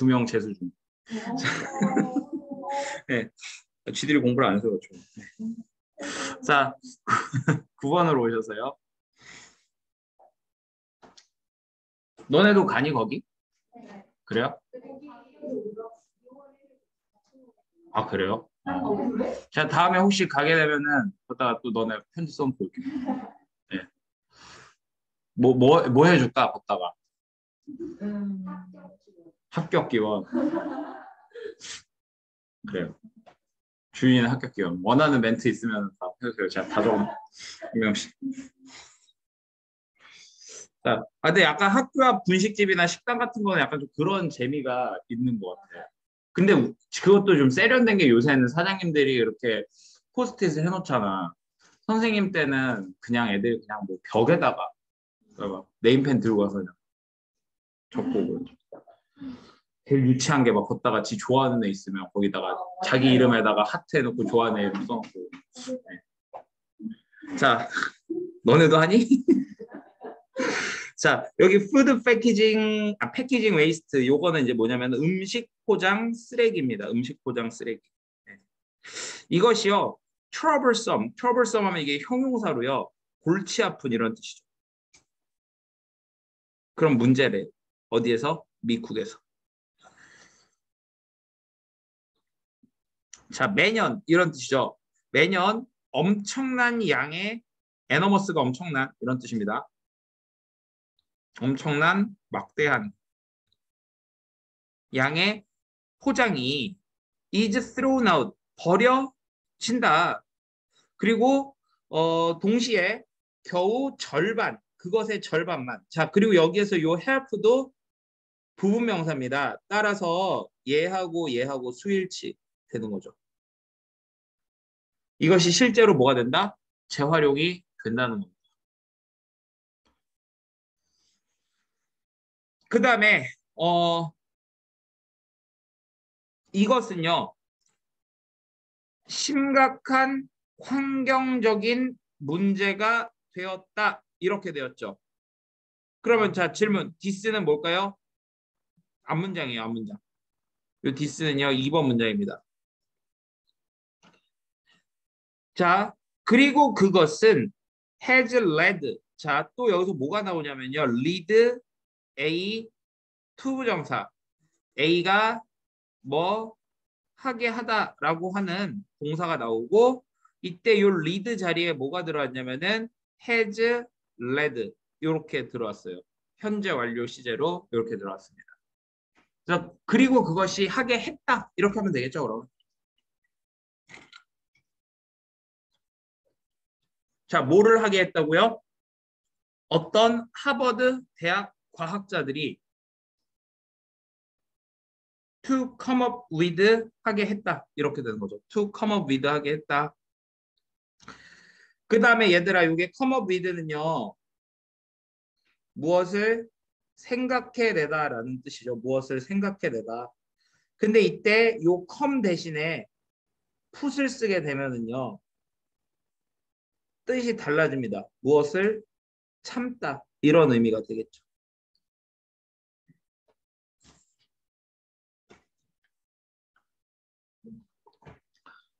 2명 재수 중. 네, 쥐들이 공부를 안 해서 그렇죠. 네. 자, 9번으로 오셔서요. 너네도 가니 거기? 그래요? 아, 그래요? 자, 다음에 혹시 가게 되면은 그러다가 또 너네 편지 써놓고 올게. 네. 뭐 해줄까? 걷다가 합격 기원. 그래요. 주인 합격 기원. 원하는 멘트 있으면 다 해주세요. 제가 다 적어. 한 명씩. 자, 근데 약간 학교 앞 분식집이나 식당 같은 거는 약간 좀 그런 재미가 있는 것 같아요. 근데 그것도 좀 세련된 게 요새는 사장님들이 이렇게 포스트잇을 해놓잖아. 선생님 때는 그냥 애들 그냥 뭐 벽에다가 막 네임펜 들고 가서 그냥 적고 제일 유치한 게 막 걷다가 지 좋아하는 애 있으면 거기다가 자기 이름에다가 하트 해놓고 좋아하는 애 이름 써놓고. 네. 자, 너네도 하니? 자, 여기 푸드 패키징, 패키징 웨이스트 요거는 이제 뭐냐면 음식 포장 쓰레기입니다. 음식 포장 쓰레기. 네. 이것이요. troublesome 하면 이게 형용사로요. 골치 아픈 이런 뜻이죠. 그럼 문제래. 어디에서? 미국에서. 자, 매년 이런 뜻이죠. 매년 엄청난 양의 에너머스가 엄청난 이런 뜻입니다. 엄청난 막대한 양의 포장이 is thrown out 버려진다. 그리고 동시에 겨우 절반 그것의 절반만. 자, 그리고 여기에서 요 help도 부분 명사입니다. 따라서 얘하고 수일치 되는 거죠. 이것이 실제로 뭐가 된다? 재활용이 된다는 겁니다. 그 다음에 이것은요. 심각한 환경적인 문제가 되었다. 이렇게 되었죠. 그러면 자 질문. 디스는 뭘까요? 앞문장이에요. 앞문장. 이 디스는요. 2번 문장입니다. 자 그리고 그것은 has led. 자 또 여기서 뭐가 나오냐면요. lead A 투부정사. A가 뭐 하게 하다라고 하는 동사가 나오고 이때 요 lead 자리에 뭐가 들어왔냐면은 has led 이렇게 들어왔어요. 현재 완료 시제로 이렇게 들어왔습니다. 그래서 그리고 그것이 하게 했다 이렇게 하면 되겠죠, 그럼. 자, 뭐를 하게 했다고요? 어떤 하버드 대학 과학자들이 to come up with 하게 했다 이렇게 되는 거죠. to come up with 하게 했다. 그 다음에 얘들아 이게 come up with는요. 무엇을 생각해내다라는 뜻이죠. 무엇을 생각해내다. 근데 이때 요 come 대신에 put을 쓰게 되면은요. 뜻이 달라집니다. 무엇을 참다 이런 의미가 되겠죠.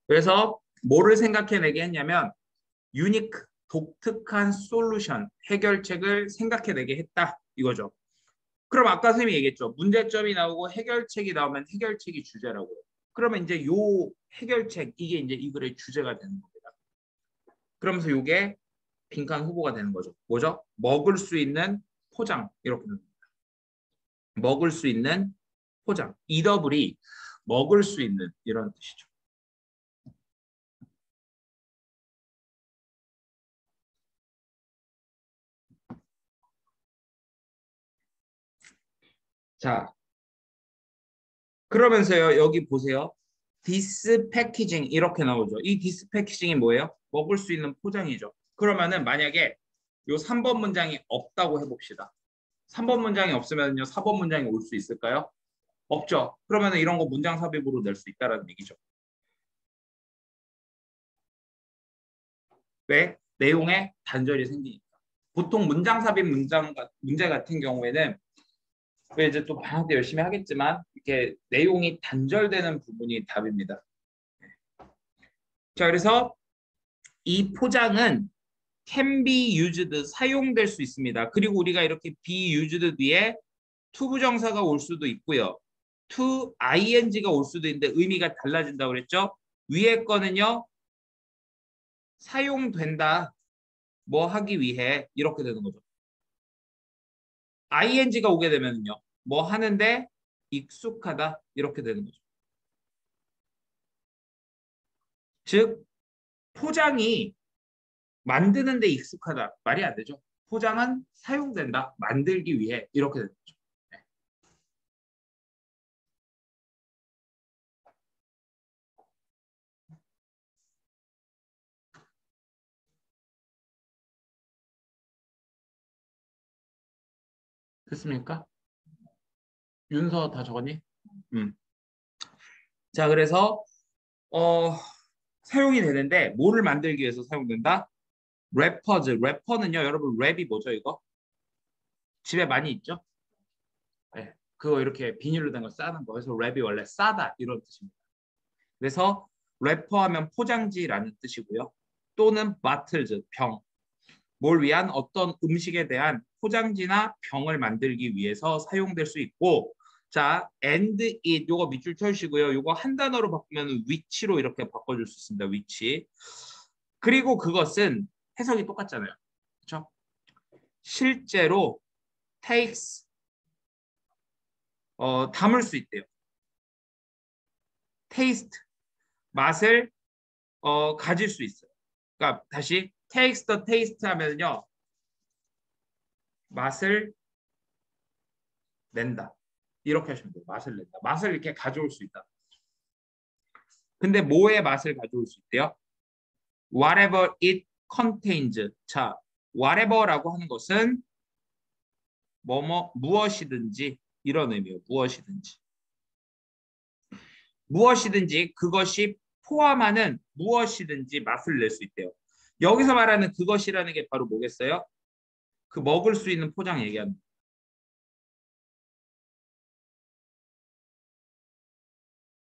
그래서 뭐를 생각해내게 했냐면 유니크 독특한 솔루션 해결책을 생각해내게 했다 이거죠. 그럼 아까 선생님이 얘기했죠. 문제점이 나오고 해결책이 나오면 해결책이 주제라고요. 그러면 이제 요 해결책 이게 이제 이 글의 주제가 되는 겁니다. 그러면서 요게 빈칸 후보가 되는 거죠. 뭐죠? 먹을 수 있는 포장 이렇게 됩니다. 먹을 수 있는 포장. 이더블이 먹을 수 있는 이런 뜻이죠. 자, 그러면서요. 여기 보세요. 디스 패키징 이렇게 나오죠. 이 디스 패키징이 뭐예요? 먹을 수 있는 포장이죠. 그러면은 만약에 요 3번 문장이 없다고 해봅시다. 3번 문장이 없으면요. 4번 문장이 올 수 있을까요? 없죠. 그러면은 이런 거 문장 삽입으로 낼 수 있다라는 얘기죠. 왜? 내용에 단절이 생기니까. 보통 문장 삽입 문제 같은 경우에는 왜 이제 또 방학 때 열심히 하겠지만 이렇게 내용이 단절되는 부분이 답입니다. 자, 그래서 이 포장은 can be used 사용될 수 있습니다. 그리고 우리가 이렇게 be used 뒤에 to 부정사가 올 수도 있고요. to ing가 올 수도 있는데 의미가 달라진다고 그랬죠. 위에 거는요. 사용된다. 뭐 하기 위해 이렇게 되는 거죠. ing가 오게 되면요. 뭐 하는데 익숙하다 이렇게 되는 거죠. 즉 포장이 만드는 데 익숙하다. 말이 안 되죠. 포장은 사용된다. 만들기 위해 이렇게 되는 거죠. 네. 됐습니까? 윤서 다 적었니? 음. 자, 그래서 어, 사용이 되는데 뭐를 만들기 위해서 사용된다? 래퍼즈. 래퍼는요, 여러분 랩이 뭐죠, 이거? 집에 많이 있죠? 네. 그거 이렇게 비닐로 된 거 싸는 거. 그래서 랩이 원래 싸다 이런 뜻입니다. 그래서 래퍼 하면 포장지라는 뜻이고요. 또는 바틀즈, 병. 뭘 위한 어떤 음식에 대한 포장지나 병을 만들기 위해서 사용될 수 있고 자, and it 요거 밑줄 쳐주시고요. 요거 한 단어로 바꾸면 which로 이렇게 바꿔줄 수 있습니다. which. 그리고 그것은 해석이 똑같잖아요. 그렇죠? 실제로 takes 담을 수 있대요. taste 맛을 가질 수 있어요. 그러니까 다시 takes the taste 하면요. 맛을 낸다. 이렇게 하시면 돼요. 맛을 낸다. 맛을 이렇게 가져올 수 있다. 근데 뭐의 맛을 가져올 수 있대요? Whatever it contains. 자, whatever라고 하는 것은 무엇이든지 이런 의미예요. 무엇이든지. 무엇이든지 그것이 포함하는 무엇이든지 맛을 낼 수 있대요. 여기서 말하는 그것이라는 게 바로 뭐겠어요? 그 먹을 수 있는 포장 얘기하는 거예요.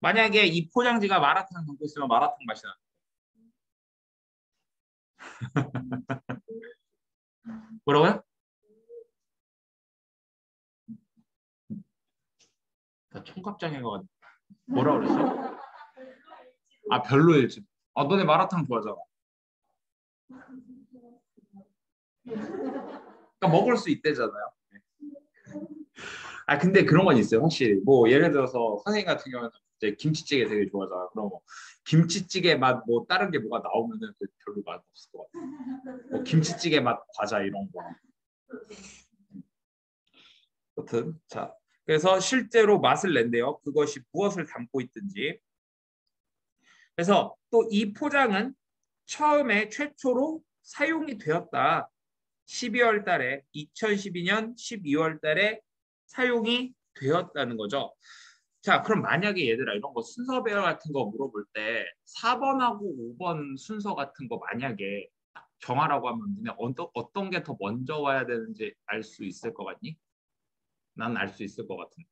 만약에 이 포장지가 마라탕 담고 있으면 마라탕 맛이 나. 뭐라고요? 나 청각장애가 같네. 뭐라 그랬어? 아 별로일지. 아 너네 마라탕 좋아하잖아. 그러니까 먹을 수 있대잖아요. 아 근데 그런 건 있어요. 확실히 뭐 예를 들어서 선생님 같은 경우는 이제 김치찌개 되게 좋아하잖아. 그럼 뭐 김치찌개 맛 뭐 다른 게 뭐가 나오면은 그 별로 맛 없을 것 같아. 뭐 김치찌개 맛 과자 이런 거. 아무튼 자 그래서 실제로 맛을 낸대요. 그것이 무엇을 담고 있든지. 그래서 또 이 포장은 처음에 최초로 사용이 되었다. 12월 달에 2012년 12월 달에 사용이 되었다는 거죠. 자, 그럼 만약에 얘들아 이런 거 순서 배열 같은 거 물어볼 때 4번하고 5번 순서 같은 거 만약에 정하라고 하면 너네 어떤 게 더 먼저 와야 되는지 알 수 있을 것 같니? 난 알 수 있을 것 같은데.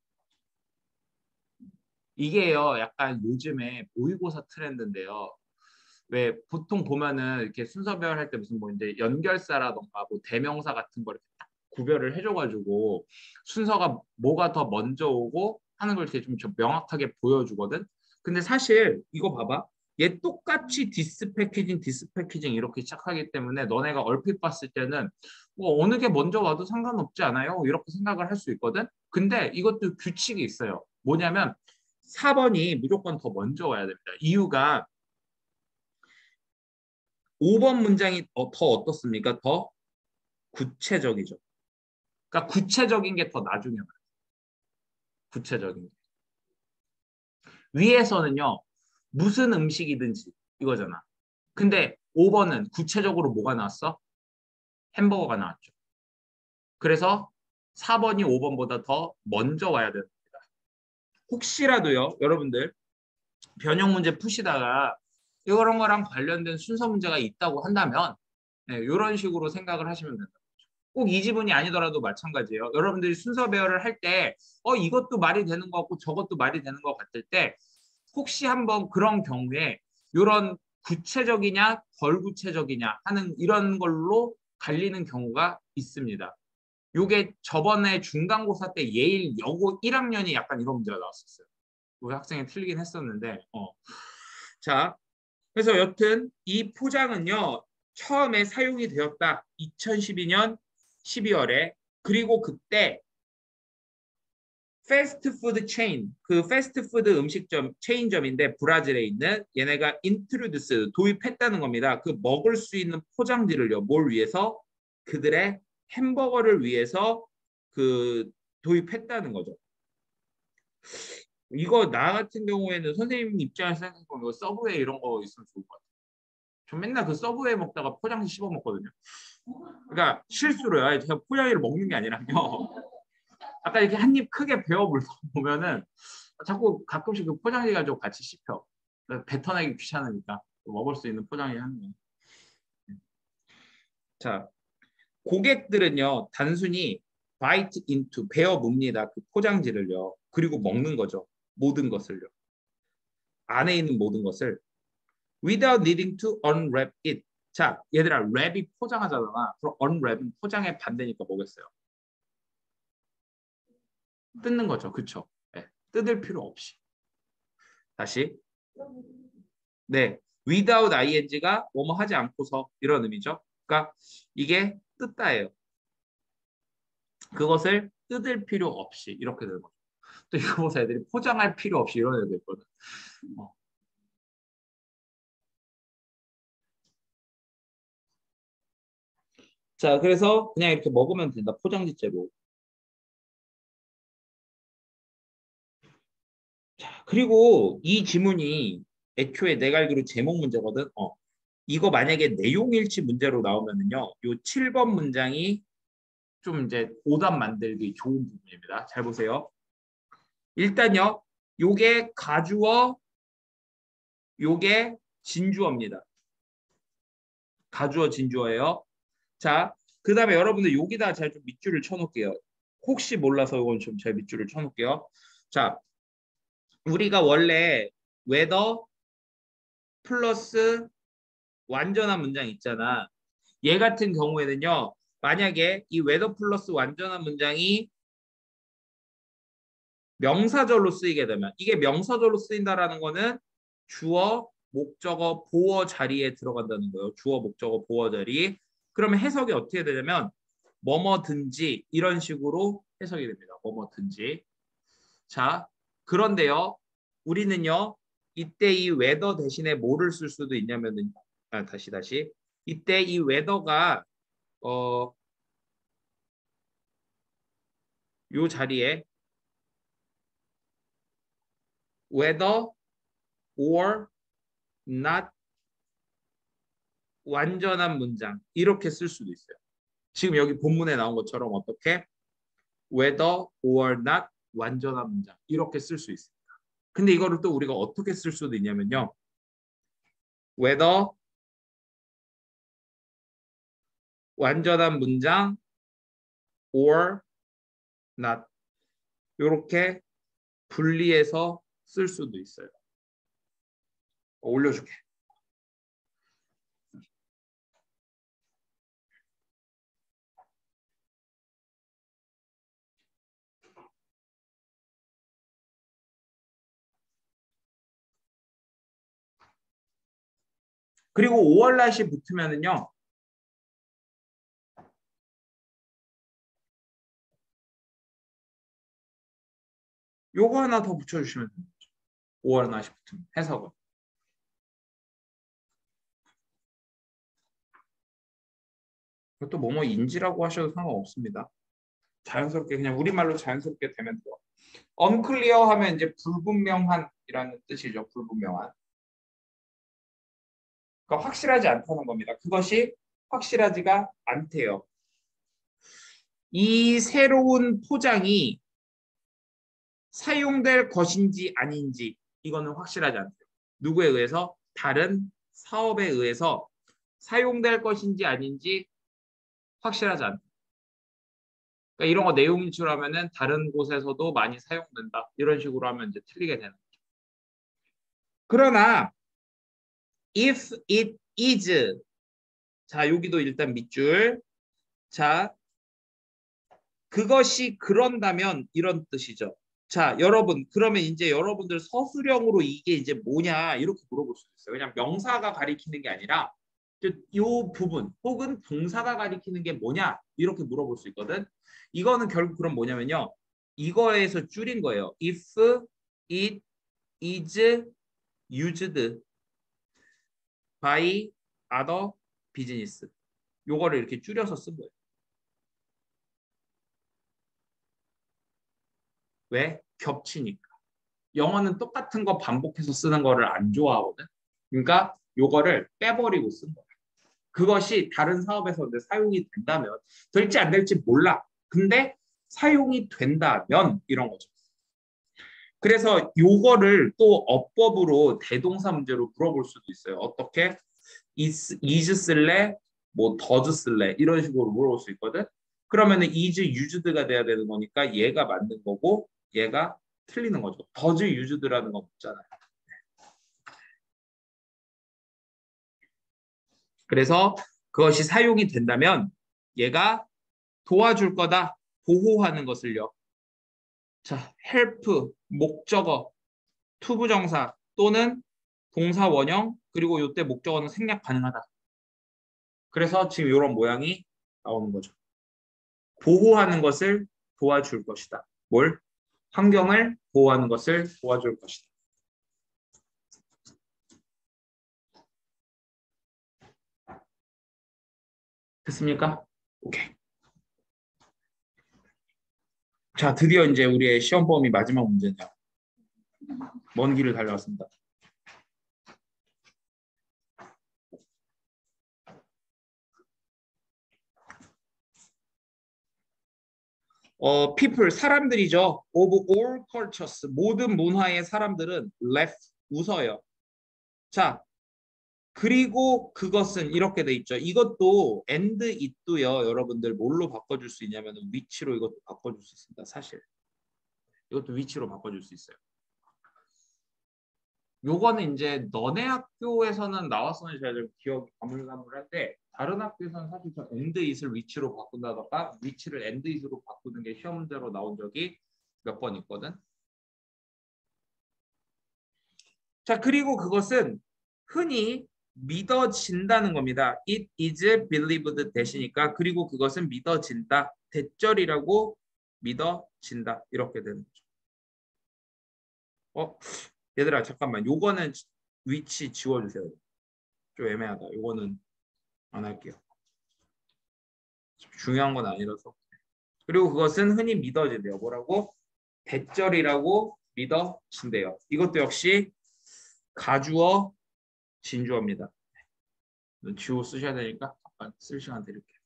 이게요, 약간 요즘에 모의고사 트렌드인데요. 왜 보통 보면은 이렇게 순서별 할 때 무슨 뭐 이제 연결사라던가 뭐 대명사 같은 거 이렇게 딱 구별을 해줘가지고 순서가 뭐가 더 먼저 오고 하는 걸 이렇게 좀 명확하게 보여주거든. 근데 사실 이거 봐봐. 얘 똑같이 디스 패키징 이렇게 시작하기 때문에 너네가 얼핏 봤을 때는 뭐 어느 게 먼저 와도 상관없지 않아요? 이렇게 생각을 할 수 있거든. 근데 이것도 규칙이 있어요. 뭐냐면 4번이 무조건 더 먼저 와야 됩니다. 이유가 5번 문장이 더 어떻습니까? 더 구체적이죠. 그러니까 구체적인 게 더 나중에 와요. 구체적인 게. 위에서는요. 무슨 음식이든지 이거잖아. 근데 5번은 구체적으로 뭐가 나왔어? 햄버거가 나왔죠. 그래서 4번이 5번보다 더 먼저 와야 됩니다. 혹시라도요. 여러분들 변형 문제 푸시다가 이런 거랑 관련된 순서 문제가 있다고 한다면 네, 이런 식으로 생각을 하시면 된다. 꼭 이 지문이 아니더라도 마찬가지예요. 여러분들이 순서 배열을 할 때 이것도 말이 되는 것 같고 저것도 말이 되는 것 같을 때 혹시 한번 그런 경우에 이런 구체적이냐 덜구체적이냐 하는 이런 걸로 갈리는 경우가 있습니다. 요게 저번에 중간고사 때 예일 여고 1학년이 약간 이런 문제가 나왔었어요. 우리 학생이 틀리긴 했었는데 자, 그래서 여튼 이 포장은요 처음에 사용이 되었다. 2012년 12월에. 그리고 그때 패스트푸드 체인, 그 패스트푸드 음식점 체인점인데 브라질에 있는 얘네가 인트로듀스 도입했다는 겁니다. 그 먹을 수 있는 포장지를요. 뭘 위해서? 그들의 햄버거를 위해서 그 도입했다는 거죠. 이거 나 같은 경우에는 선생님 입장에서 생각해보면 이거 서브웨이 이런 거 있으면 좋을 것 같아요. 저 맨날 그 서브웨이 먹다가 포장지 씹어 먹거든요. 그러니까 실수로요. 제가 포장지를 먹는 게 아니라요. 아까 이렇게 한 입 크게 베어 보면은 자꾸 가끔씩 그 포장지 가지고 같이 씹혀. 뱉어내기 귀찮으니까 먹을 수 있는 포장지 하는 거. 자, 고객들은요 단순히 bite into 베어 뭅니다. 그 포장지를요. 그리고 먹는 거죠. 모든 것을요. 안에 있는 모든 것을 without needing to unwrap it. 자, 얘들아, 랩이 포장하잖아. 그럼 unwrap은 포장의 반대니까 뭐겠어요? 뜯는 거죠. 그쵸? 네, 뜯을 필요 없이. 다시. 네, without ing가 뭐뭐 하지 않고서 이런 의미죠. 그러니까 이게 뜯다예요. 그것을 뜯을 필요 없이 이렇게 되는 거죠. 또 이거 보세요. 애들이 포장할 필요 없이 이런 애들 있거든. 어. 자, 그래서 그냥 이렇게 먹으면 된다. 포장지째로. 자, 그리고 이 지문이 애초에 내가 알기로 제목 문제거든. 이거 만약에 내용일치 문제로 나오면은요. 요 7번 문장이 좀 이제 오답 만들기 좋은 부분입니다. 잘 보세요. 일단요. 요게 가주어, 요게 진주어입니다. 가주어, 진주어예요. 자, 그 다음에 여러분들 여기다 제가 좀 밑줄을 쳐놓을게요. 혹시 몰라서 이건 좀 제 밑줄을 쳐놓을게요. 자, 우리가 원래 whether 플러스 완전한 문장 있잖아. 얘 같은 경우에는요. 만약에 이 whether 플러스 완전한 문장이 명사절로 쓰이게 되면 이게 명사절로 쓰인다라는 거는 주어, 목적어, 보어 자리에 들어간다는 거예요. 주어, 목적어, 보어 자리. 그러면 해석이 어떻게 되냐면 뭐뭐든지 이런 식으로 해석이 됩니다. 뭐뭐든지. 자, 그런데요. 우리는요. 이때 이 whether 대신에 뭐를 쓸 수도 있냐면은 다시. 이때 이 whether가 요 자리에 whether or not 완전한 문장 이렇게 쓸 수도 있어요. 지금 여기 본문에 나온 것처럼 어떻게 whether or not 완전한 문장 이렇게 쓸 수 있습니다. 근데 이거를 또 우리가 어떻게 쓸 수도 있냐면요. whether 완전한 문장 or not 이렇게 분리해서 쓸 수도 있어요. 올려줄게. 그리고 5월 날씨 붙으면은요. 요거 하나 더 붙여주시면 됩니다. 5월 날씨 붙으면 해석은. 그것도 뭐뭐 인지라고 하셔도 상관없습니다. 자연스럽게 그냥 우리말로 자연스럽게 되면 돼요. unclear 하면 이제 불분명한이라는 뜻이죠. 불분명한. 그러니까 확실하지 않다는 겁니다. 그것이 확실하지가 않대요. 이 새로운 포장이 사용될 것인지 아닌지 이거는 확실하지 않대요. 누구에 의해서? 다른 사업에 의해서 사용될 것인지 아닌지 확실하지 않다. 그러니까 이런 거 내용 인출을 하면은 다른 곳에서도 많이 사용된다. 이런 식으로 하면 이제 틀리게 되는 거죠. 그러나 if it is 자, 여기도 일단 밑줄. 자, 그것이 그런다면 이런 뜻이죠. 자, 여러분, 그러면 이제 여러분들 서술형으로 이게 이제 뭐냐 이렇게 물어볼 수 있어요. 왜냐면 명사가 가리키는 게 아니라 이 부분 혹은 동사가 가리키는 게 뭐냐 이렇게 물어볼 수 있거든. 이거는 결국 그럼 뭐냐면요. 이거에서 줄인 거예요. If it is used by other business. 요거를 이렇게 줄여서 쓴 거예요. 왜? 겹치니까. 영어는 똑같은 거 반복해서 쓰는 거를 안 좋아하거든. 그러니까 요거를 빼버리고 쓴 거야. 그것이 다른 사업에서 근데 사용이 된다면 될지 안 될지 몰라. 근데 사용이 된다면 이런 거죠. 그래서 요거를 또 어법으로 대동사 문제로 물어볼 수도 있어요. 어떻게? is 쓸래? 뭐 does 쓸래? 이런 식으로 물어볼 수 있거든. 그러면은 is used가 돼야 되는 거니까 얘가 맞는 거고 얘가 틀리는 거죠. does used라는 거 없잖아요. 그래서 그것이 사용이 된다면 얘가 도와줄 거다. 보호하는 것을요. 자, help, 목적어, 투부정사 또는 동사 원형 그리고 이때 목적어는 생략 가능하다. 그래서 지금 이런 모양이 나오는 거죠. 보호하는 것을 도와줄 것이다. 뭘? 환경을 보호하는 것을 도와줄 것이다. 됐습니까? 오케이. 자, 드디어 이제 우리의 시험 범위 마지막 문제네요. 먼 길을 달려왔습니다. people 사람들이죠. of all cultures 모든 문화의 사람들은 laugh 웃어요. 자, 그리고 그것은 이렇게 돼 있죠. 이것도 and it도요. 여러분들 뭘로 바꿔줄 수 있냐면 which로 이것도 바꿔줄 수 있습니다. 사실 이것도 which로 바꿔줄 수 있어요. 요거는 이제 너네 학교에서는 나왔었는지 제가 좀 기억이 가물가물한데 다른 학교에서는 사실 저 and it을 which로 바꾼다던가 which를 and it으로 바꾸는 게 시험 문제로 나온 적이 몇 번 있거든. 자, 그리고 그것은 흔히 믿어진다는 겁니다. It is believed 대시니까 그리고 그것은 믿어진다. 대절이라고 믿어진다. 이렇게 되는 거죠. 얘들아 잠깐만. 요거는 위치 지워주세요. 좀 애매하다. 요거는 안 할게요. 중요한 건 아니라서. 그리고 그것은 흔히 믿어진대요. 뭐라고? 대절이라고 믿어진대요. 이것도 역시 가주어, 진주어입니다. 주어 쓰셔야 되니까 잠깐 쓸 시간 드릴게요.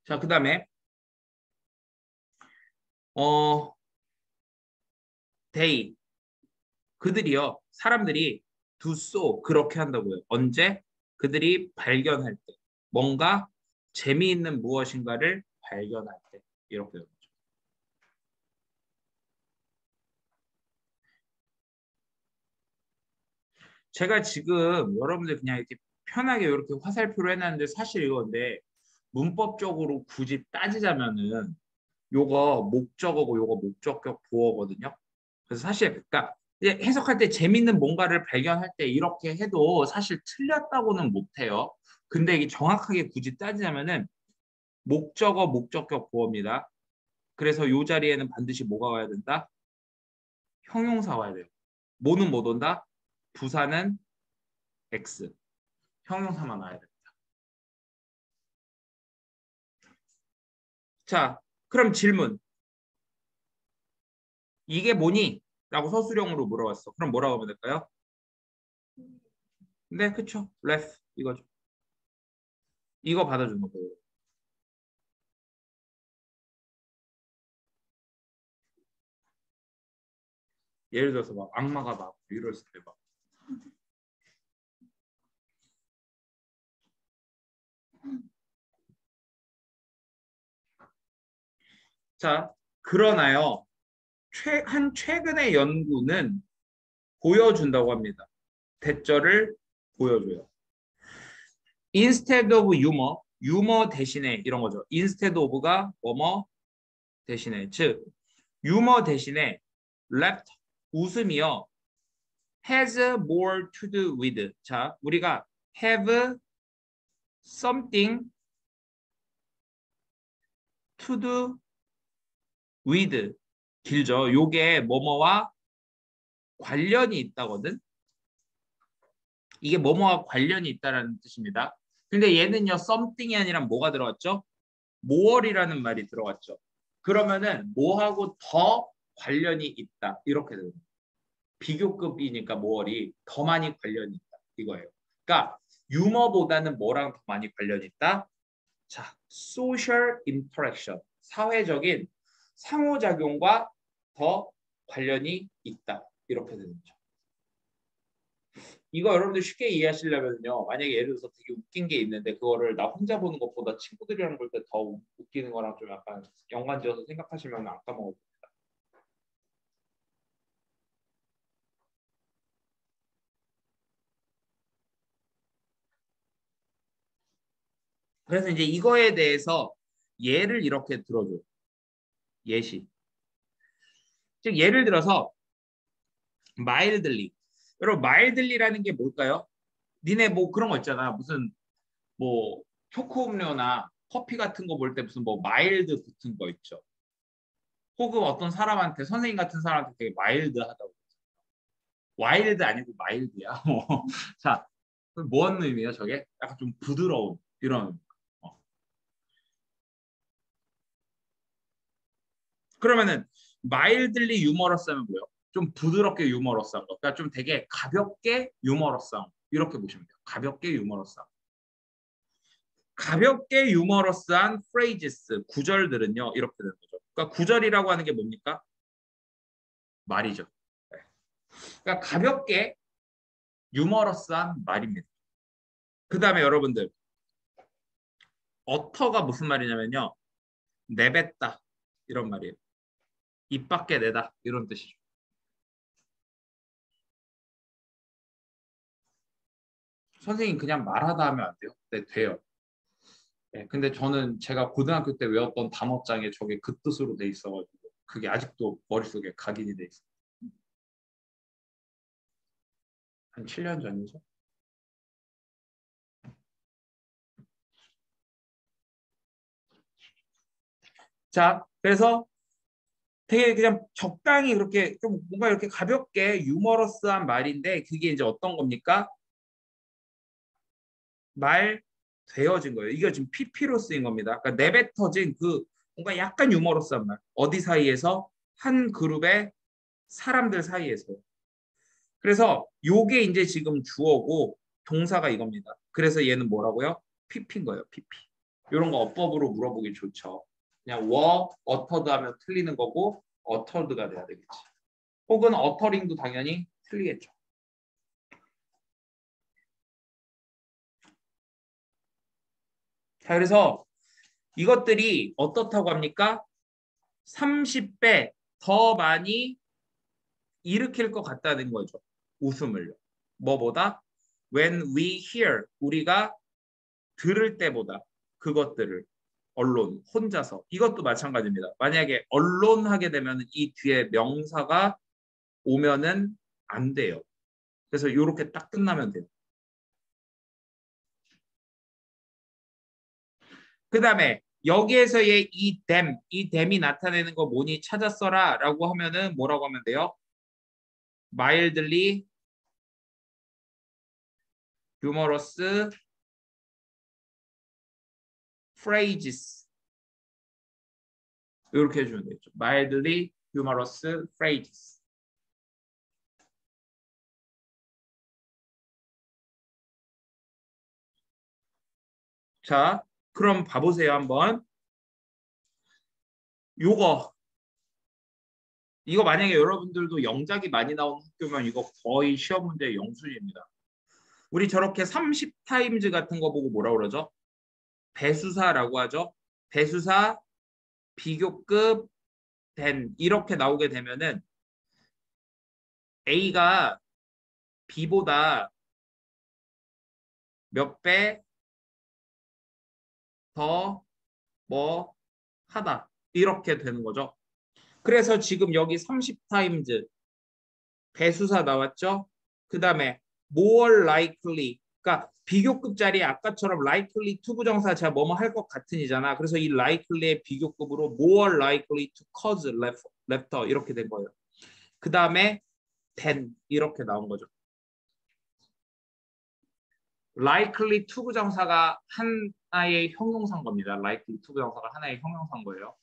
자, 그 다음에 어, they 그들이요. 사람들이 do so 그렇게 한다고요. 언제? 그들이 발견할 때. 뭔가 재미있는 무엇인가를 발견할 때. 이렇게 되는 거죠. 제가 지금 여러분들 그냥 이렇게 편하게 이렇게 화살표로 해놨는데 사실 이건데 문법적으로 굳이 따지자면은 요거 목적어고 요거 목적격 보어거든요. 그래서 사실 그러니까 이제 해석할 때 재밌는 뭔가를 발견할 때 이렇게 해도 사실 틀렸다고는 못해요. 근데 이게 정확하게 굳이 따지자면은 목적어 목적격 보어입니다. 그래서 요 자리에는 반드시 뭐가 와야 된다? 형용사 와야 돼요. 뭐는 못 온다? 부사는 X. 형용사만 와야 돼. 자, 그럼 질문. 이게 뭐니? 라고 서술형으로 물어봤어. 그럼 뭐라고 하면 될까요? 네, 그쵸. ref 이거죠. 이거 받아주는 거예요. 예를 들어서 막 악마가 막 이랬을 때 막. 자, 그러나요. 최근의 연구는 보여준다고 합니다. 대절을 보여줘요. instead of humor, 유머 대신에 이런 거죠. instead of가 뭐뭐 대신에, 즉 유머 대신에 laughter, 웃음이요. has more to do with. 자, 우리가 have something to do with 길죠. 요게 뭐뭐와 관련이 있다거든. 이게 뭐뭐와 관련이 있다라는 뜻입니다. 근데 얘는요, something이 아니라 뭐가 들어갔죠? more이라는 말이 들어갔죠. 그러면은 뭐하고 더 관련이 있다. 이렇게 됩니다. 비교급이니까 more이 더 많이 관련이 있다. 이거예요. 그러니까 유머보다는 뭐랑 더 많이 관련이 있다? 자, social interaction. 사회적인 상호작용과 더 관련이 있다. 이렇게 되는 거죠. 이거 여러분들 쉽게 이해하시려면요. 만약에 예를 들어서 되게 웃긴 게 있는데 그거를 나 혼자 보는 것보다 친구들이랑 볼 때 더 웃기는 거랑 좀 약간 연관지어서 생각하시면 안 까먹어요. 그래서 이제 이거에 대해서 예를 이렇게 들어줘요. 예시. 즉 예를 들어서 mildly. 여러분 mildly라는 게 뭘까요? 니네 뭐 그런 거 있잖아. 무슨 뭐 초코 음료나 커피 같은 거 볼 때 무슨 뭐 마일드 붙은 거 있죠. 혹은 어떤 사람한테 선생님 같은 사람한테 되게 마일드하다고. 와일드 아니고 마일드야. 자, 뭔 의미예요, 저게? 약간 좀 부드러운 이런. 어. 그러면은 마일들리 유머러스하면 뭐예요? 좀 부드럽게 유머러스한 거. 그러니까 좀 되게 가볍게 유머러스한 거. 이렇게 보시면 돼요. 가볍게 유머러스한 거. 가볍게 유머러스한 phrases, 구절들은요. 이렇게 되는 거죠. 그러니까 구절이라고 하는 게 뭡니까? 말이죠. 네. 그러니까 가볍게 유머러스한 말입니다. 그 다음에 여러분들 어터가 무슨 말이냐면요. 내뱉다 이런 말이에요. 입 밖에 내다 이런 뜻이죠. 선생님 그냥 말하다 하면 안 돼요? 네, 돼요. 네, 근데 저는 제가 고등학교 때 외웠던 단어장에 저게 그 뜻으로 돼 있어가지고 그게 아직도 머릿속에 각인이 돼 있어요. 한 7년 전이죠. 자, 그래서 되게 그냥 적당히 그렇게 좀 뭔가 이렇게 가볍게 유머러스한 말인데 그게 이제 어떤 겁니까? 말 되어진 거예요. 이게 지금 PP로 쓰인 겁니다. 그러니까 내뱉어진 그 뭔가 약간 유머러스한 말. 어디 사이에서? 한 그룹의 사람들 사이에서. 그래서 요게 이제 지금 주어고 동사가 이겁니다. 그래서 얘는 뭐라고요? PP인 거예요. PP. 이런 거 어법으로 물어보기 좋죠. 그냥 어터드 하면 틀리는 거고 어터드가 돼야 되겠지. 혹은 어터링도 당연히 틀리겠죠. 자, 그래서 이것들이 어떻다고 합니까? 30배 더 많이 일으킬 것 같다는 거죠. 웃음을요. 뭐보다? When we hear, 우리가 들을 때보다 그것들을 언론, 혼자서. 이것도 마찬가지입니다. 만약에 언론 하게 되면 이 뒤에 명사가 오면은 안 돼요. 그래서 이렇게 딱 끝나면 돼요. 그 다음에 여기에서의 이 댐이 나타내는 거 뭐니 찾았어라 라고 하면은 뭐라고 하면 돼요? mildly humorous phrases 이렇게 해주면 되죠. mildly humorous phrases. 자, 그럼 봐보세요 한번. 요거 이거 만약에 여러분들도 영작이 많이 나오는 학교면 이거 거의 시험 문제 영순위입니다. 우리 저렇게 30타임즈 같은 거 보고 뭐라 그러죠? 배수사라고 하죠. 배수사, 비교급, 된 이렇게 나오게 되면은 A가 B보다 몇 배 더 뭐 하다 이렇게 되는 거죠. 그래서 지금 여기 30타임즈 배수사 나왔죠? 그 다음에 more likely 그러니까 비교급 자리에 아까처럼 likely to 부정사 제가 뭐뭐 할 것 같은이잖아. 그래서 이 likely의 비교급으로 more likely to cause laughter 이렇게 된 거예요. 그 다음에 than 이렇게 나온 거죠. likely to 부정사가 하나의 형용사인 겁니다. likely to 부정사가 하나의 형용사인 거예요.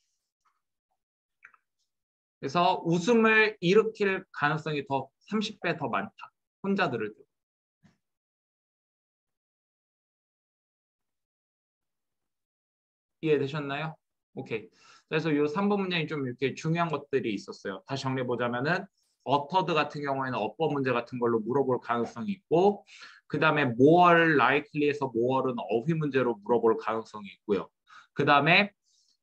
그래서 웃음을 일으킬 가능성이 더 30배 더 많다. 혼자 들을 때. 이해되셨나요? 오케이. 그래서 이 3번 문장이 좀 이렇게 중요한 것들이 있었어요. 다시 정리해 보자면은 어터드 같은 경우에는 어법 문제 같은 걸로 물어볼 가능성이 있고 그 다음에 more likely에서 more는 어휘 문제로 물어볼 가능성이 있고요. 그 다음에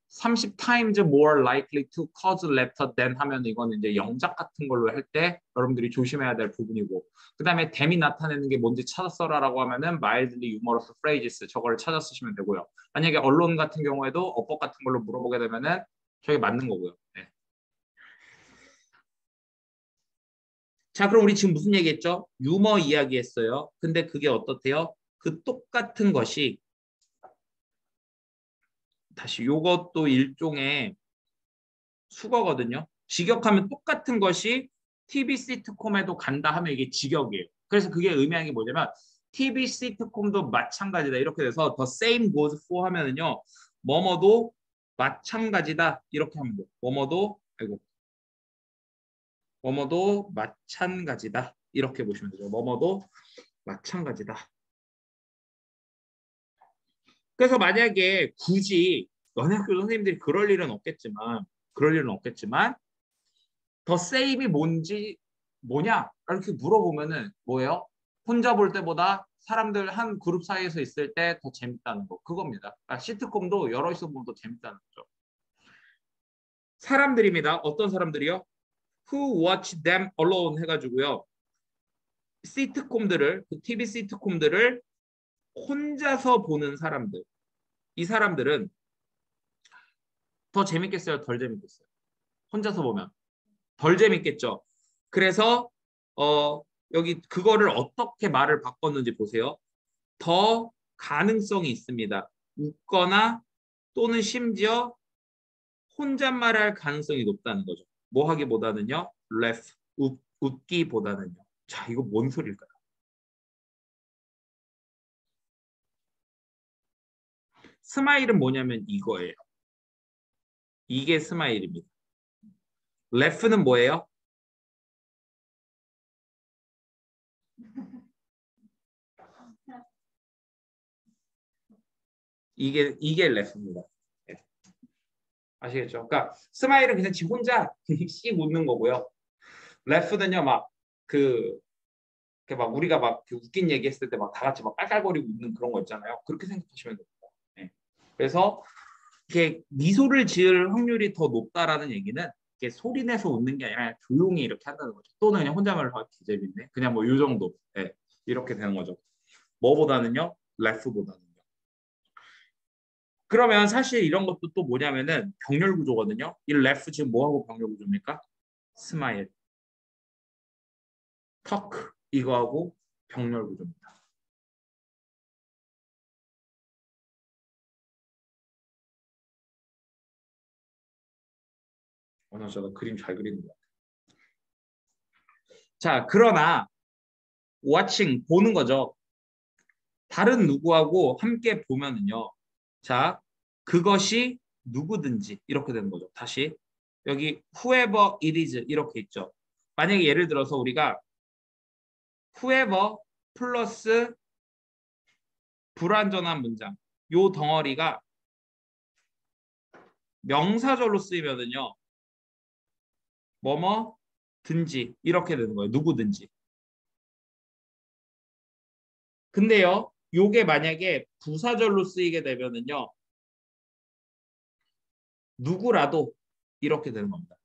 30 times more likely to cause laughter than 하면 이거는 이제 영작 같은 걸로 할 때 여러분들이 조심해야 될 부분이고 그 다음에 then이 나타내는 게 뭔지 찾아 써라라고 하면은 mildly humorous phrases 저거를 찾아 쓰시면 되고요. 만약에 언론 같은 경우에도 어법 같은 걸로 물어보게 되면은 저게 맞는 거고요. 네. 자, 그럼 우리 지금 무슨 얘기했죠? 유머 이야기했어요. 근데 그게 어떻대요? 그 똑같은 것이 다시 요것도 일종의 수거거든요. 직역하면 똑같은 것이 TV 시트콤에도 간다 하면 이게 직역이에요. 그래서 그게 의미하는 게 뭐냐면 TV 시트콤도 마찬가지다 이렇게 돼서 the same goes for 하면은요. 뭐뭐도 마찬가지다 이렇게 하면 돼요. 뭐뭐도 마찬가지다 이렇게 보시면 되죠. 뭐뭐도 마찬가지다. 그래서 만약에 굳이 연예학교 선생님들이 그럴 일은 없겠지만 더 세임이 뭔지 뭐냐 이렇게 물어보면은 뭐예요? 혼자 볼 때보다 사람들 한 그룹 사이에서 있을 때 더 재밌다는 거 그겁니다. 그러니까 시트콤도 여럿이서 보면 더 재밌다는 거죠. 사람들입니다. 어떤 사람들이요? Who watch them alone 해가지고요. 시트콤들을 그 TV 시트콤들을 혼자서 보는 사람들. 이 사람들은 더 재밌겠어요? 덜 재밌겠어요? 혼자서 보면 덜 재밌겠죠. 그래서 여기 그거를 어떻게 말을 바꿨는지 보세요. 더 가능성이 있습니다. 웃거나 또는 심지어 혼잣말할 가능성이 높다는 거죠. 뭐 하기보다는요. laugh, 웃기보다는요. 자, 이거 뭔 소리일까요? 스마일은 뭐냐면 이거예요. 이게 스마일입니다. laugh는 뭐예요? 이게 laugh입니다. 네. 아시겠죠? 그러니까 스마일은 그냥 지 혼자 씩 웃는 거고요. laugh는요 막그 막 우리가 막 웃긴 얘기 했을 때 막 다 같이 막 깔깔거리고 웃는 그런 거 있잖아요. 그렇게 생각하시면 됩니다. 네. 그래서 이렇게 미소를 지을 확률이 더 높다라는 얘기는 이게 소리 내서 웃는 게 아니라 조용히 이렇게 한다는 거죠. 또는 그냥 혼잣말로 하기 재밌네. 그냥 뭐 이 정도. 네. 이렇게 되는 거죠. 뭐보다는요? 레프보다는요. 그러면 사실 이런 것도 또 뭐냐면은 병렬 구조거든요. 이 레프 지금 뭐하고 병렬 구조입니까? 스마일, 터크 이거하고 병렬 구조입니다. 나 저도 그림 잘 그리는 것 같아요. 자, 그러나 watching 보는 거죠. 다른 누구하고 함께 보면은요. 자, 그것이 누구든지 이렇게 되는 거죠. 다시 여기 whoever it is 이렇게 있죠. 만약에 예를 들어서 우리가 whoever 플러스 불완전한 문장 요 덩어리가 명사절로 쓰이면은요. 뭐뭐든지 이렇게 되는 거예요. 누구든지. 근데요, 요게 만약에 부사절로 쓰이게 되면은요, 누구라도 이렇게 되는 겁니다.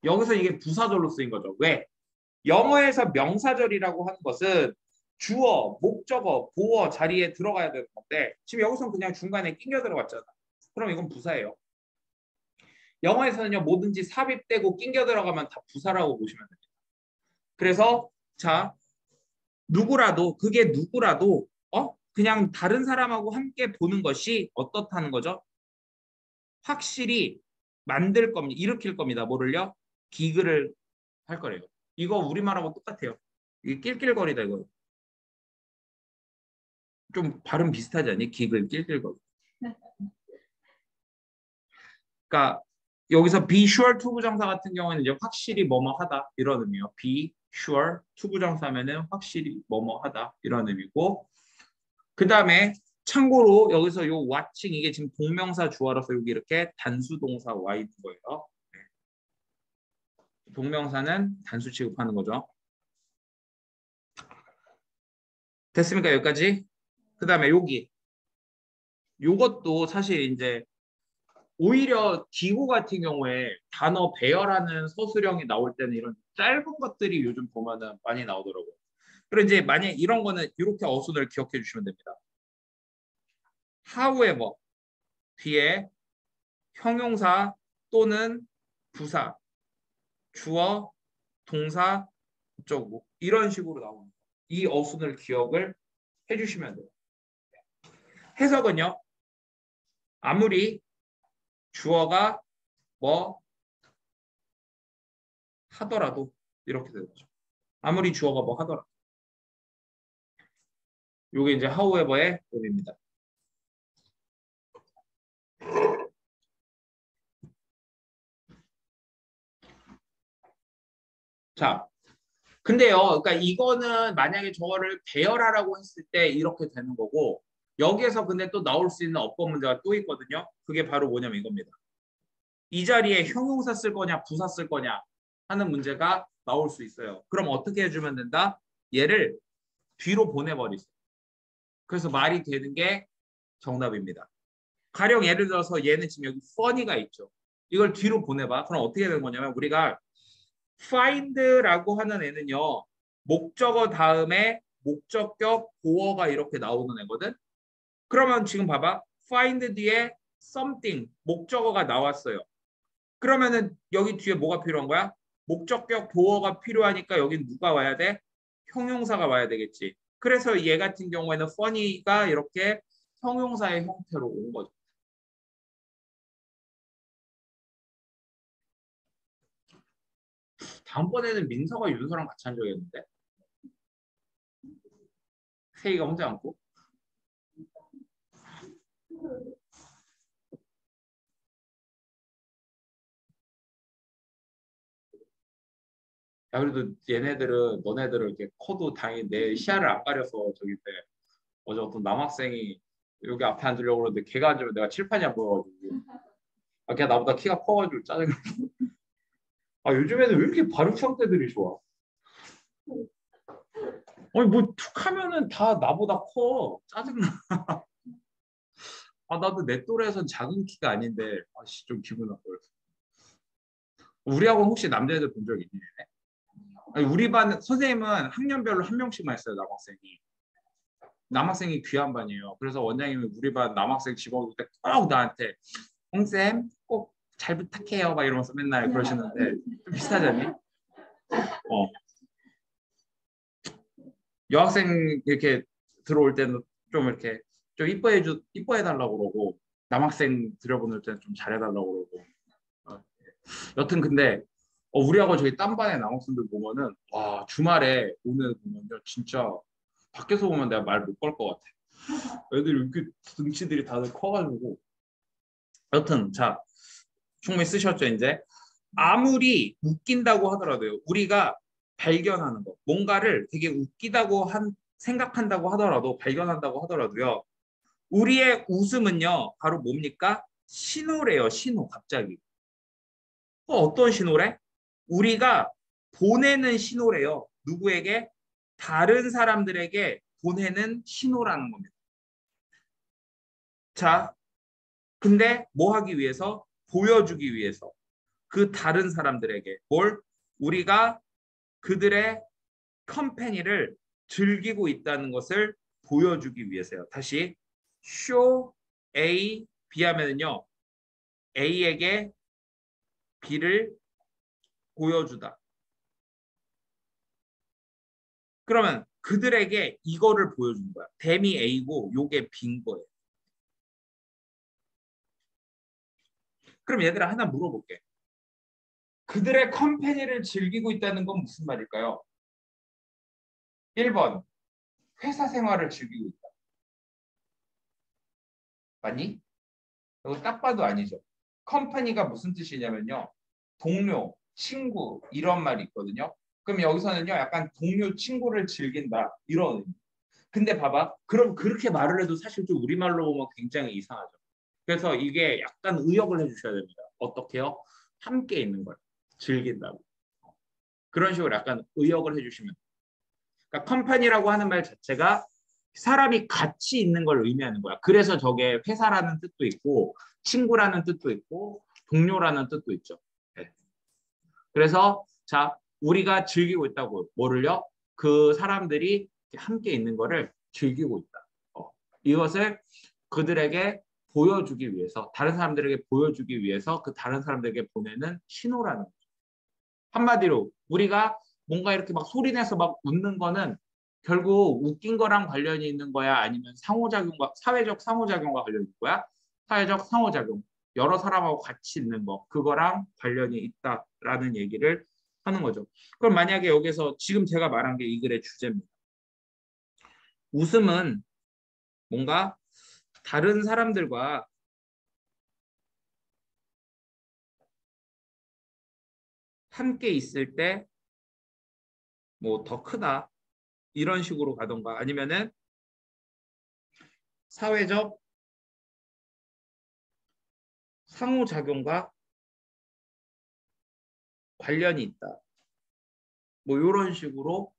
여기서 이게 부사절로 쓰인 거죠. 왜? 영어에서 명사절이라고 하는 것은 주어, 목적어, 보어 자리에 들어가야 되는 건데 지금 여기서는 그냥 중간에 끼겨 들어갔잖아. 그럼 이건 부사예요. 영어에서는요, 뭐든지 삽입되고 끼겨 들어가면 다 부사라고 보시면 됩니다. 그래서 자, 누구라도 그게 누구라도 그냥 다른 사람하고 함께 보는 것이 어떻다는 거죠? 확실히 만들 겁니다. 일으킬 겁니다. 뭐를요? 기글을 할 거래요. 이거 우리말하고 똑같아요. 이게 낄낄거리다 이거. 좀 발음 비슷하지 않니? 기글, 낄낄거리. 그러니까 여기서 be sure 투부정사 같은 경우는 이제 확실히 뭐뭐 하다 이런 의미예요. be sure 투부정사면은 확실히 뭐뭐 하다 이런 의미고 그 다음에 참고로 여기서 요 watching 이게 지금 동명사 주어라서 여기 이렇게 단수 동사 와 있는 거예요. 동명사는 단수 취급하는 거죠. 됐습니까? 여기까지? 그 다음에 여기 요것도 사실 이제 오히려 기호 같은 경우에 단어 배열하는 서술형이 나올 때는 이런 짧은 것들이 요즘 보면은 많이 나오더라고요. 그리고 이제 만약 이런 거는 이렇게 어순을 기억해 주시면 됩니다. however 뒤에 형용사 또는 부사, 주어, 동사, 목적어 이런 식으로 나오는 거예요. 이 어순을 기억을 해주시면 돼요. 해석은요. 아무리 주어가 뭐 하더라도 이렇게 되는 거죠. 아무리 주어가 뭐 하더라도. 이게 이제 however의 의미입니다. 자, 근데요, 그러니까 이거는 만약에 저거를 배열하라고 했을 때 이렇게 되는 거고 여기에서 근데 또 나올 수 있는 어법 문제가 또 있거든요. 그게 바로 뭐냐면 이겁니다. 이 자리에 형용사 쓸 거냐 부사 쓸 거냐 하는 문제가 나올 수 있어요. 그럼 어떻게 해주면 된다? 얘를 뒤로 보내버리세요. 그래서 말이 되는 게 정답입니다. 가령 예를 들어서 얘는 지금 여기 funny가 있죠. 이걸 뒤로 보내봐. 그럼 어떻게 되는 거냐면 우리가 find라고 하는 애는요. 목적어 다음에 목적격 보어가 이렇게 나오는 애거든. 그러면 지금 봐봐. find 뒤에 something 목적어가 나왔어요. 그러면은 여기 뒤에 뭐가 필요한 거야? 목적격 보어가 필요하니까 여기 누가 와야 돼? 형용사가 와야 되겠지. 그래서 얘 같은 경우에는 funny가 이렇게 형용사의 형태로 온 거죠. 다음번에는 민서가 윤서랑 같이 한 적이 있는데 세이가 혼자 앉고 야 그래도 얘네들은 너네들은 이렇게 커도 당연히 내 시야를 안 가려서 저기인데 어제 어떤 남학생이 여기 앞에 앉으려고 그러는데 걔가 앉으면 내가 칠판이 안 보여가지고 걔 나보다 키가 커가지고 짜증나. 요즘에는 왜 이렇게 발육 상태들이 좋아? 아니 뭐 툭 하면은 다 나보다 커. 짜증나. 나도 내 또래에선 작은 키가 아닌데 아씨 좀 기분 나빠. 우리 학원 혹시 남자애들 본 적 있니? 아니, 우리 반 선생님은 학년별로 한 명씩만 했어요 남학생이. 남학생이 귀한 반이에요. 그래서 원장님이 우리 반 남학생 집어올 때 꼭 나한테 홍쌤 꼭 잘 부탁해요 막 이러면서 맨날 그러시는데 좀 비슷하지 않니? 어. 여학생 이렇게 들어올 때는 좀 이렇게 좀 이뻐해 달라고 그러고 남학생 들여보낼 때는 좀 잘해 달라고 그러고 여튼 근데 우리 학원 저희 딴 반의 남학생들 보면은 와 주말에 오늘 보면요 진짜 밖에서 보면 내가 말 못 걸 것 같아. 애들이 이렇게 등치들이 다들 커가지고 여튼 자 충분히 쓰셨죠 이제 아무리 웃긴다고 하더라도요 우리가 발견하는 거 뭔가를 되게 웃기다고 생각한다고 하더라도 발견한다고 하더라도요 우리의 웃음은요 바로 뭡니까 신호래요 신호 갑자기 어떤 신호래 우리가 보내는 신호래요. 누구에게? 다른 사람들에게 보내는 신호라는 겁니다. 자, 근데 뭐 하기 위해서? 보여주기 위해서. 그 다른 사람들에게 뭘? 우리가 그들의 컴퍼니를 즐기고 있다는 것을 보여주기 위해서요. 다시 show A, B 하면은요. A에게 B를 보여주다. 그러면 그들에게 이거를 보여주는 거야. 댐이 A고 요게 B인 거예요. 그럼 얘들아 하나 물어볼게. 그들의 컴퍼니를 즐기고 있다는 건 무슨 말일까요? 1번 회사 생활을 즐기고 있다. 맞니? 이거 딱 봐도 아니죠. 컴퍼니가 무슨 뜻이냐면요. 동료, 친구 이런 말이 있거든요. 그럼 여기서는요. 약간 동료, 친구를 즐긴다 이런 의미. 근데 봐봐. 그럼 그렇게 말을 해도 사실 좀 우리말로 보면 굉장히 이상하죠. 그래서 이게 약간 의역을 해주셔야 됩니다. 어떻게요? 함께 있는 걸 즐긴다고. 그런 식으로 약간 의역을 해주시면. 그러니까 컴퍼니라고 하는 말 자체가 사람이 같이 있는 걸 의미하는 거야. 그래서 저게 회사라는 뜻도 있고 친구라는 뜻도 있고 동료라는 뜻도 있죠. 네. 그래서 자 우리가 즐기고 있다고 뭐를요? 그 사람들이 함께 있는 거를 즐기고 있다. 이것을 그들에게 보여주기 위해서 다른 사람들에게 보여주기 위해서 그 다른 사람들에게 보내는 신호라는 거죠. 한마디로 우리가 뭔가 이렇게 막 소리내서 막 웃는 거는 결국 웃긴 거랑 관련이 있는 거야? 아니면 상호작용과 사회적 상호작용과 관련이 있는 거야? 사회적 상호작용. 여러 사람하고 같이 있는 거. 그거랑 관련이 있다라는 얘기를 하는 거죠. 그럼 만약에 여기서 지금 제가 말한 게 이 글의 주제입니다. 웃음은 뭔가 다른 사람들과 함께 있을 때 뭐 더 크다. 이런 식으로 가던가 아니면은 사회적 상호작용과 관련이 있다. 뭐 이런 식으로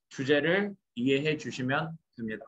주제를 이해해 주시면 됩니다.